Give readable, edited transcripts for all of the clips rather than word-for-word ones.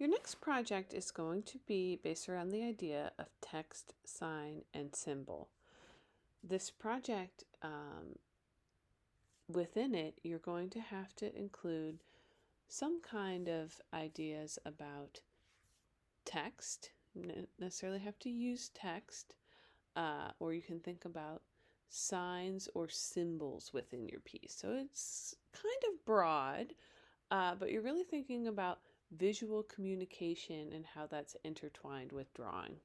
Your next project is going to be based around the idea of text, sign, and symbol. This project, within it, you're going to have to include some kind of ideas about text. You don't necessarily have to use text, or you can think about signs or symbols within your piece. So it's kind of broad, but you're really thinking about visual communication and how that's intertwined with drawing.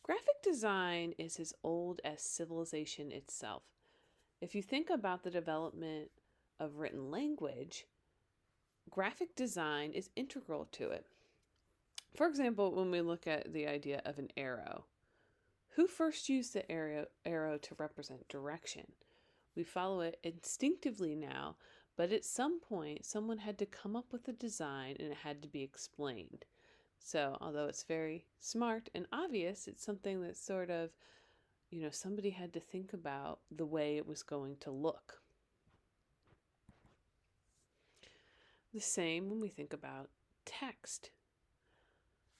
Graphic design is as old as civilization itself. If you think about the development of written language, graphic design is integral to it. For example, when we look at the idea of an arrow, who first used the arrow to represent direction? We follow it instinctively now, but at some point, someone had to come up with a design and it had to be explained. So, although it's very smart and obvious, it's something that sort of, somebody had to think about the way it was going to look. The same when we think about text.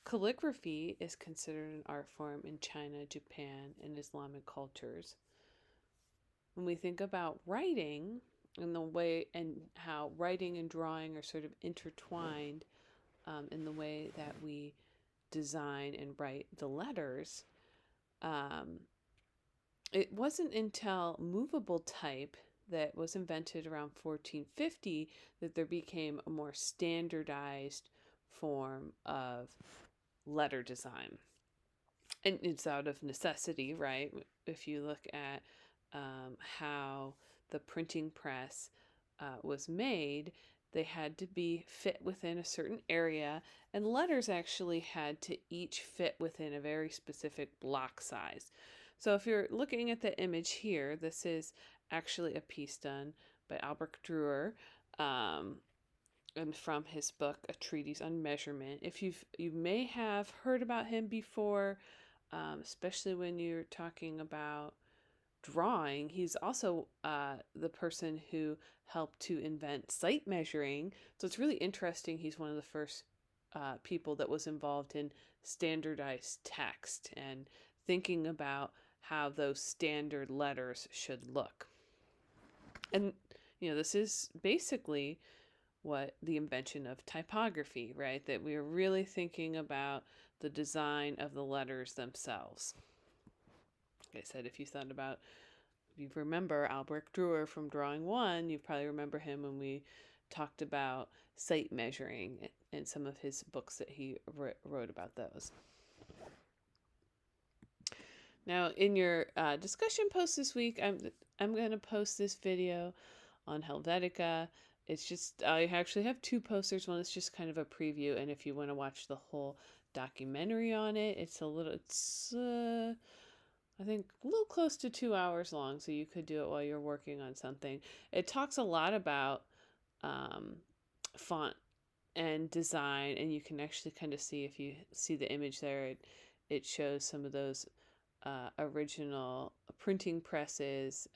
Calligraphy is considered an art form in China, Japan, and Islamic cultures. When we think about writing and the way and how writing and drawing are sort of intertwined in the way that we design and write the letters, it wasn't until movable type that was invented around 1450 that there became a more standardized form of letter design. And it's out of necessity, right? If you look at how the printing press was made, they had to be fit within a certain area, and letters actually had to each fit within a very specific block size. So if you're looking at the image here, this is actually a piece done by Albrecht Dürer, and from his book, A Treatise on Measurement. If you may have heard about him before, especially when you're talking about drawing. He's also the person who helped to invent sight measuring. So it's really interesting. He's one of the first people that was involved in standardized text and thinking about how those standard letters should look. And, this is basically what the invention of typography, right? That we are really thinking about the design of the letters themselves. Like I said, if you remember Albrecht Dürer from Drawing One, you probably remember him when we talked about sight measuring and some of his books that he wrote about those. Now, in your discussion post this week, I'm going to post this video on Helvetica. It's just, I actually have two posters. One is just kind of a preview, and if you want to watch the whole documentary on it, it's I think a little close to 2 hours long, so you could do it while you're working on something. It talks a lot about font and design, and you can actually kind of see, if you see the image there, it shows some of those original printing presses,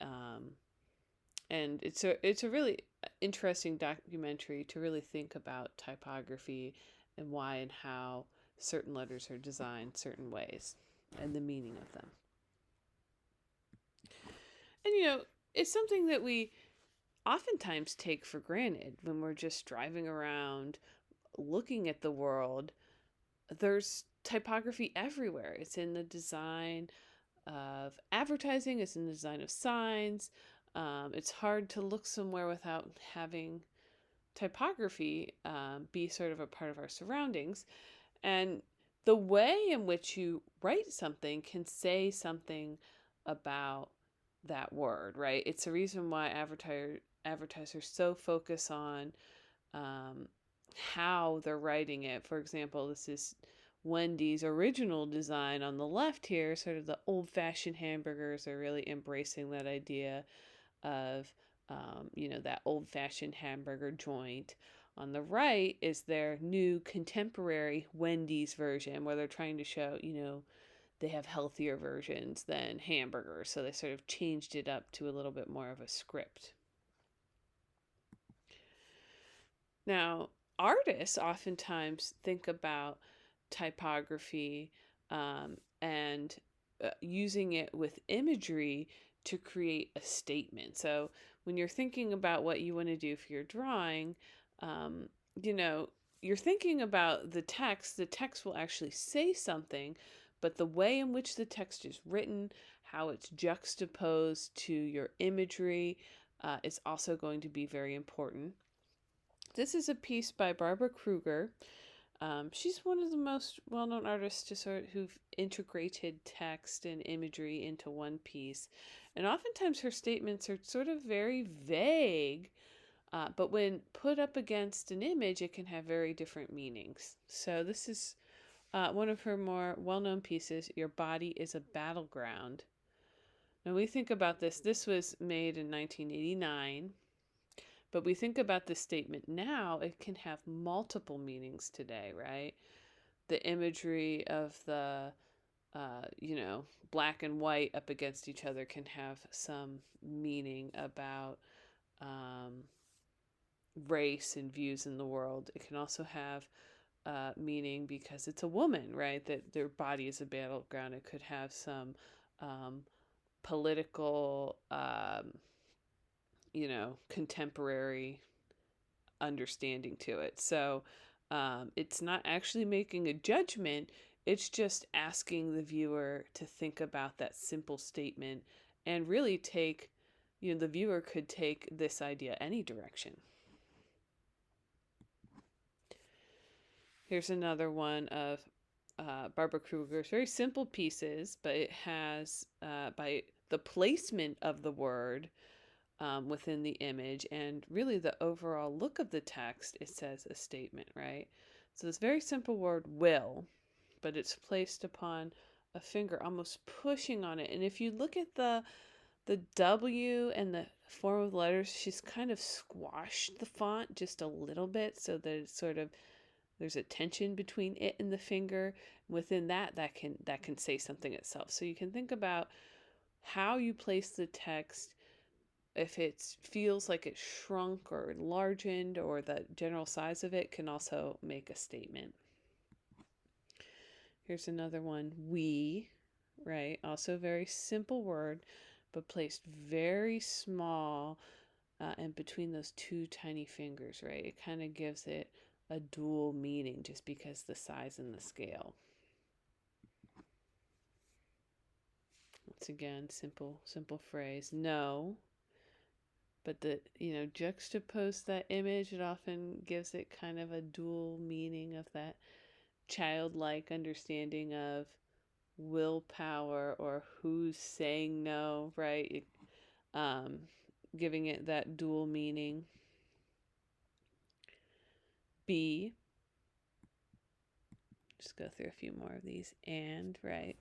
and it's a really interesting documentary to really think about typography and why and how certain letters are designed certain ways and the meaning of them. And it's something that we oftentimes take for granted when we're just driving around looking at the world. There's typography everywhere. It's in the design of advertising, it's in the design of signs. It's hard to look somewhere without having typography be sort of a part of our surroundings. And the way in which you write something can say something about that word, right? It's a reason why advertisers so focus on how they're writing it. For example, this is Wendy's original design on the left here, sort of the old-fashioned hamburgers are really embracing that idea of, that old-fashioned hamburger joint. On the right is their new contemporary Wendy's version, where they're trying to show, they have healthier versions than hamburgers. So they sort of changed it up to a little bit more of a script. Now, artists oftentimes think about typography and using it with imagery to create a statement. So, when you're thinking about what you want to do for your drawing, um, you know, you're thinking about the text will actually say something, but the way in which the text is written, how it's juxtaposed to your imagery, is also going to be very important. This is a piece by Barbara Kruger. She's one of the most well-known artists to who've integrated text and imagery into one piece, and oftentimes her statements are sort of very vague, but when put up against an image, it can have very different meanings. So this is one of her more well-known pieces. Your body is a battleground. Now we think about this. This was made in 1989. But we think about this statement now, it can have multiple meanings today, right? The imagery of the, black and white up against each other can have some meaning about um, race and views in the world. It can also have meaning because it's a woman, right? That their body is a battleground. It could have some political, contemporary understanding to it. So it's not actually making a judgment, it's just asking the viewer to think about that simple statement and really take, the viewer could take this idea any direction. Here's another one of Barbara Kruger's very simple pieces, but it has, by the placement of the word, within the image and really the overall look of the text, it says a statement, right? So this very simple word will, but it's placed upon a finger, almost pushing on it. And if you look at the W and the form of the letters, she's kind of squashed the font just a little bit so that it's sort of there's a tension between it and the finger. Within that can say something itself. So you can think about how you place the text. If it feels like it's shrunk or enlarged, or the general size of it can also make a statement. Here's another one, we, right? Also a very simple word, but placed very small and between those two tiny fingers, right? It kind of gives it a dual meaning just because the size and the scale. Once again, simple phrase. No, but juxtapose that image, it often gives it kind of a dual meaning of that childlike understanding of willpower or who's saying no, right? Giving it that dual meaning. B, just go through a few more of these. And, right?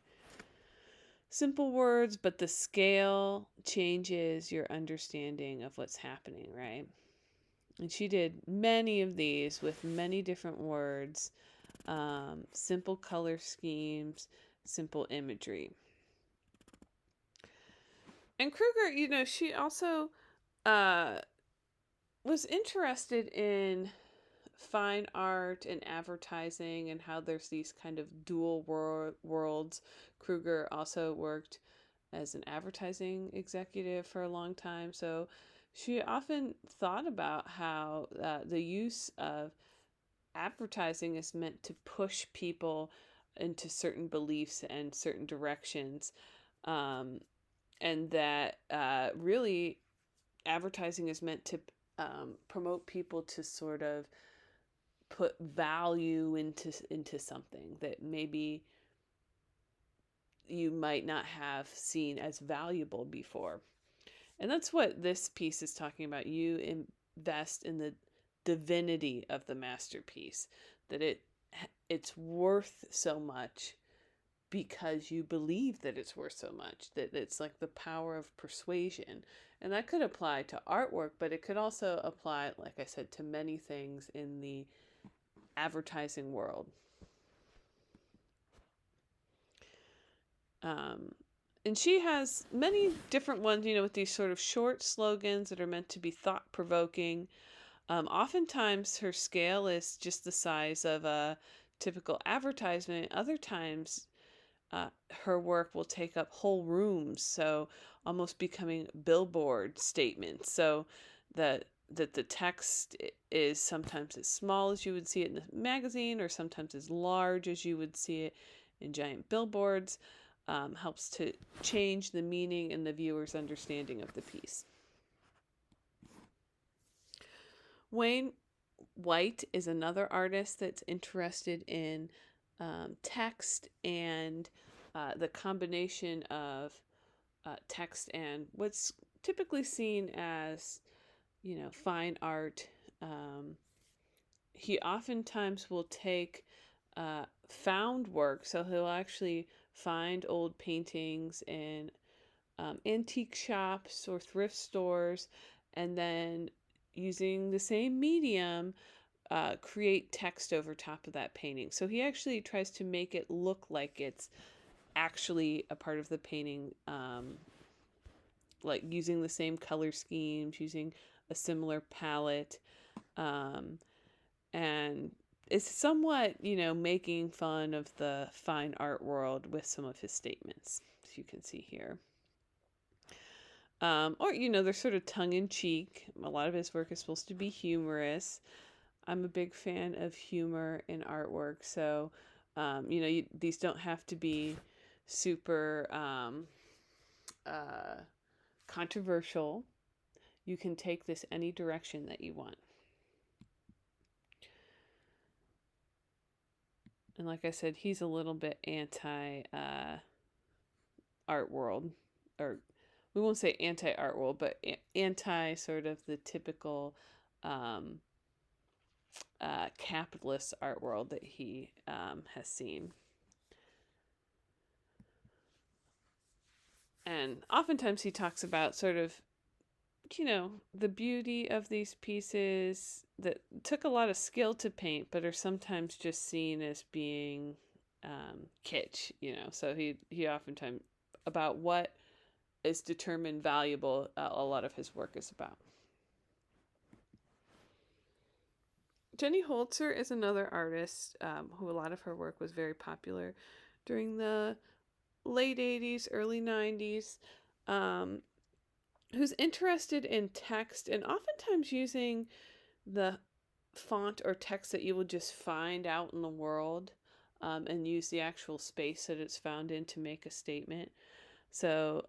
Simple words, but the scale changes your understanding of what's happening, right? And she did many of these with many different words, simple color schemes, simple imagery. And Kruger, she also was interested in fine art and advertising and how there's these kind of dual worlds. Kruger also worked as an advertising executive for a long time, so she often thought about how the use of advertising is meant to push people into certain beliefs and certain directions, and that really advertising is meant to promote people to sort of put value into something that maybe you might not have seen as valuable before. And that's what this piece is talking about. You invest in the divinity of the masterpiece, that it's worth so much because you believe that it's worth so much, that it's like the power of persuasion. And that could apply to artwork, but it could also apply, like I said, to many things in the advertising world. And she has many different ones, with these sort of short slogans that are meant to be thought-provoking. Oftentimes, her scale is just the size of a typical advertisement. Other times, her work will take up whole rooms, so almost becoming billboard statements. So that the text is sometimes as small as you would see it in a magazine, or sometimes as large as you would see it in giant billboards. Helps to change the meaning and the viewer's understanding of the piece. Wayne White is another artist that's interested in text and the combination of text and what's typically seen as, fine art. He oftentimes will take found work, so he'll actually find old paintings in antique shops or thrift stores, and then using the same medium, create text over top of that painting. So he actually tries to make it look like it's actually a part of the painting, like using the same color schemes, using a similar palette, and it's somewhat, making fun of the fine art world with some of his statements, as you can see here. Or, they're sort of tongue in cheek. A lot of his work is supposed to be humorous. I'm a big fan of humor in artwork, so, these don't have to be super controversial. You can take this any direction that you want. And like I said, he's a little bit anti art world, or we won't say anti art world, but anti sort of the typical capitalist art world that he has seen. And oftentimes he talks about sort of, the beauty of these pieces that took a lot of skill to paint, but are sometimes just seen as being kitsch, So he oftentimes, about what is determined valuable, a lot of his work is about. Jenny Holzer is another artist who a lot of her work was very popular during the late 80s, early 90s, who's interested in text and oftentimes using the font or text that you will just find out in the world, and use the actual space that it's found in to make a statement. So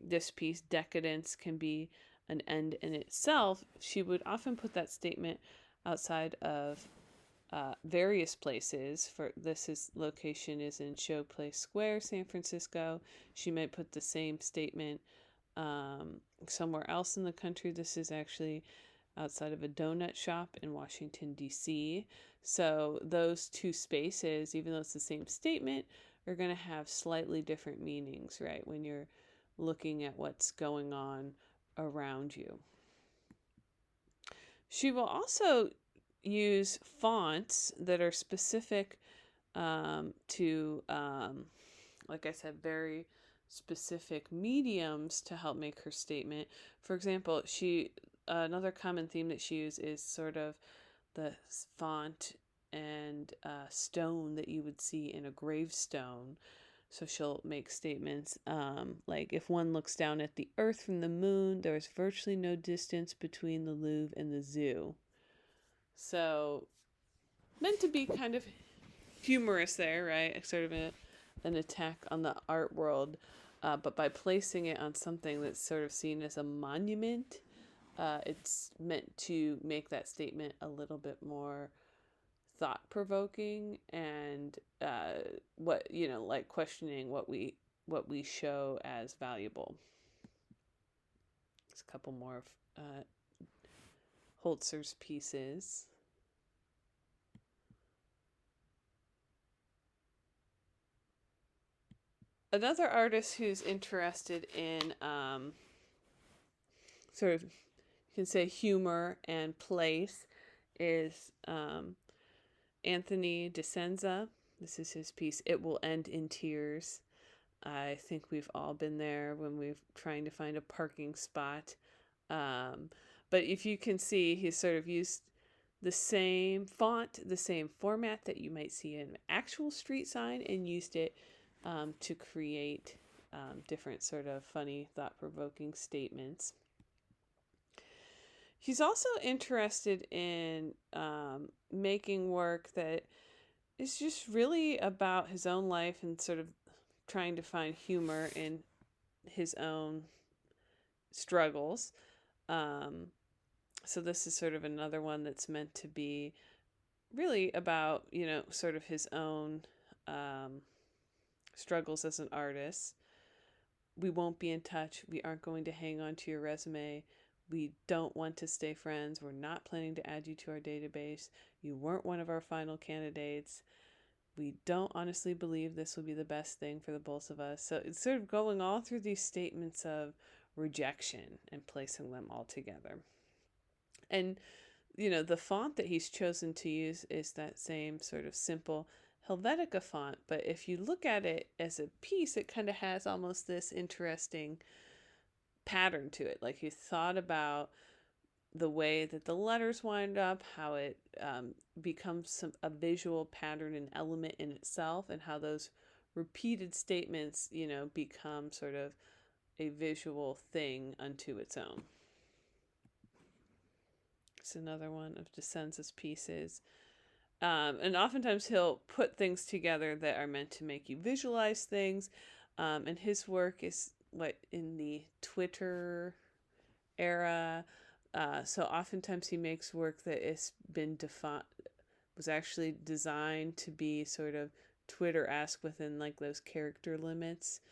this piece, Decadence, can be an end in itself. She would often put that statement outside of various places. For this location is in Showplace Square, San Francisco. She might put the same statement somewhere else in the country. This is actually outside of a donut shop in Washington, D.C. So those two spaces, even though it's the same statement, are going to have slightly different meanings, right, when you're looking at what's going on around you. She will also use fonts that are specific to, like I said, very specific mediums to help make her statement. For example, another common theme that she uses is sort of the font and stone that you would see in a gravestone. So she'll make statements like, if one looks down at the earth from the moon, there is virtually no distance between the Louvre and the zoo. So meant to be kind of humorous there, right? Sort of an attack on the art world, but by placing it on something that's sort of seen as a monument, it's meant to make that statement a little bit more thought-provoking and like questioning what we show as valuable. There's a couple more of Holzer's pieces. Another artist who's interested in sort of, you can say, humor and place is Anthony DeSenza. This is his piece, It Will End in Tears. I think we've all been there when we're trying to find a parking spot. But But if you can see, he's sort of used the same font, the same format that you might see in an actual street sign, and used it to create different sort of funny, thought-provoking statements. He's also interested in making work that is just really about his own life and sort of trying to find humor in his own struggles. So this is sort of another one that's meant to be really about, sort of his own struggles as an artist. We won't be in touch. We aren't going to hang on to your resume. We don't want to stay friends. We're not planning to add you to our database. You weren't one of our final candidates. We don't honestly believe this will be the best thing for the both of us. So it's sort of going all through these statements of rejection and placing them all together. And, the font that he's chosen to use is that same sort of simple Helvetica font. But if you look at it as a piece, it kind of has almost this interesting pattern to it. Like he thought about the way that the letters wind up, how it becomes a visual pattern and element in itself, and how those repeated statements, become sort of a visual thing unto its own. It's another one of DeSenza's pieces. And oftentimes he'll put things together that are meant to make you visualize things. And his work is in the Twitter era. So oftentimes he makes work that has been was actually designed to be sort of Twitter-esque within like those character limits.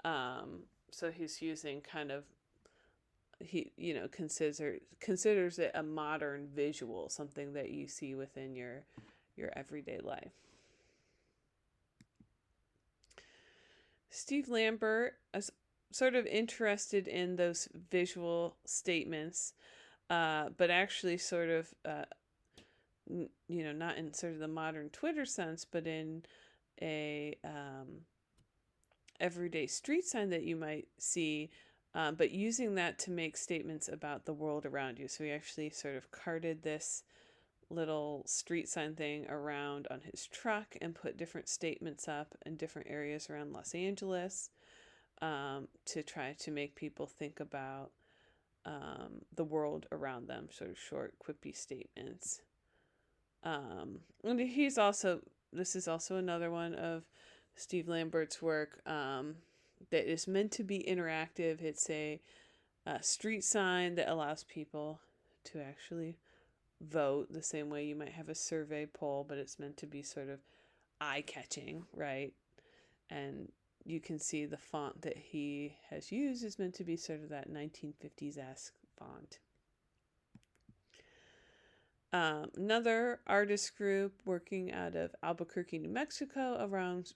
So he's using kind of, he considers it a modern visual, something that you see within your everyday life. Steve Lambert is sort of interested in those visual statements, but actually sort of not in sort of the modern Twitter sense, but in a everyday street sign that you might see, but using that to make statements about the world around you. So he actually sort of carted this little street sign thing around on his truck and put different statements up in different areas around Los Angeles to try to make people think about the world around them, sort of short, quippy statements. And this is also another one of Steve Lambert's work that is meant to be interactive. It's a street sign that allows people to actually vote the same way you might have a survey poll, but it's meant to be sort of eye-catching, right? And you can see the font that he has used is meant to be sort of that 1950s-esque font. Another artist group working out of Albuquerque, New Mexico around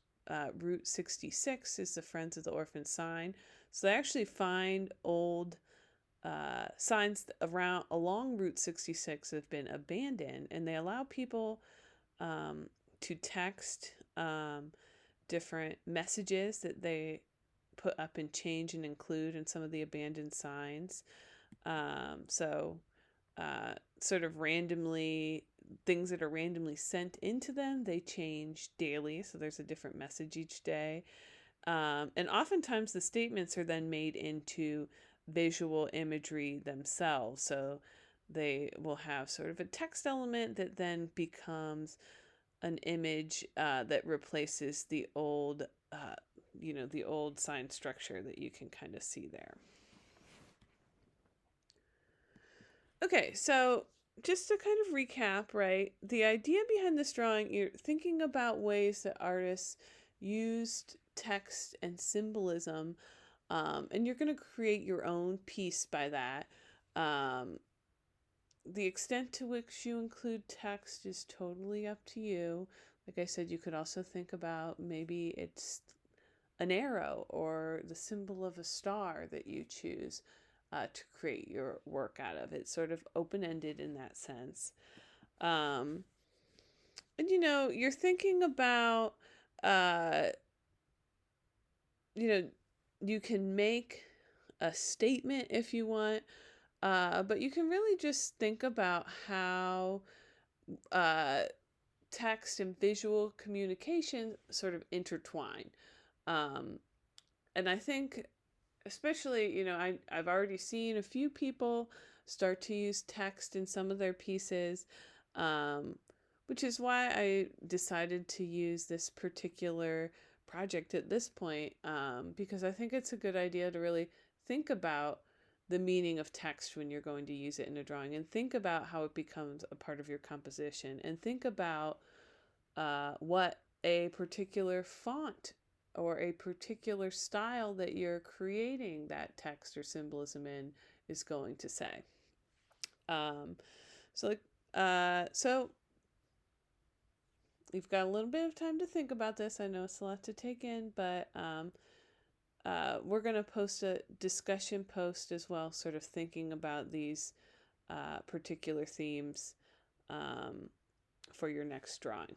Route 66 is the Friends of the Orphan sign. So they actually find old signs along Route 66 have been abandoned, and they allow people to text different messages that they put up and change and include in some of the abandoned signs. Sort of randomly, things that are randomly sent into them, they change daily. So there's a different message each day. And oftentimes the statements are then made into visual imagery themselves. So they will have sort of a text element that then becomes an image that replaces the old, the old sign structure that you can kind of see there. Okay, so just to kind of recap, right? The idea behind this drawing, you're thinking about ways that artists used text and symbolism, and you're going to create your own piece by that. The extent to which you include text is totally up to you. Like I said, you could also think about maybe it's an arrow or the symbol of a star that you choose to create your work out of. It's sort of open-ended in that sense. And you're thinking about, you can make a statement if you want, But you can really just think about how uh, text and visual communication sort of intertwine. Um, and I think, especially, I've already seen a few people start to use text in some of their pieces, um, which is why I decided to use this particular project at this point, because I think it's a good idea to really think about the meaning of text when you're going to use it in a drawing, and think about how it becomes a part of your composition, and think about what a particular font or a particular style that you're creating that text or symbolism in is going to say. Um, so, like, so you've got a little bit of time to think about this. I know it's a lot to take in, but we're going to post a discussion post as well, sort of thinking about these particular themes um, for your next drawing.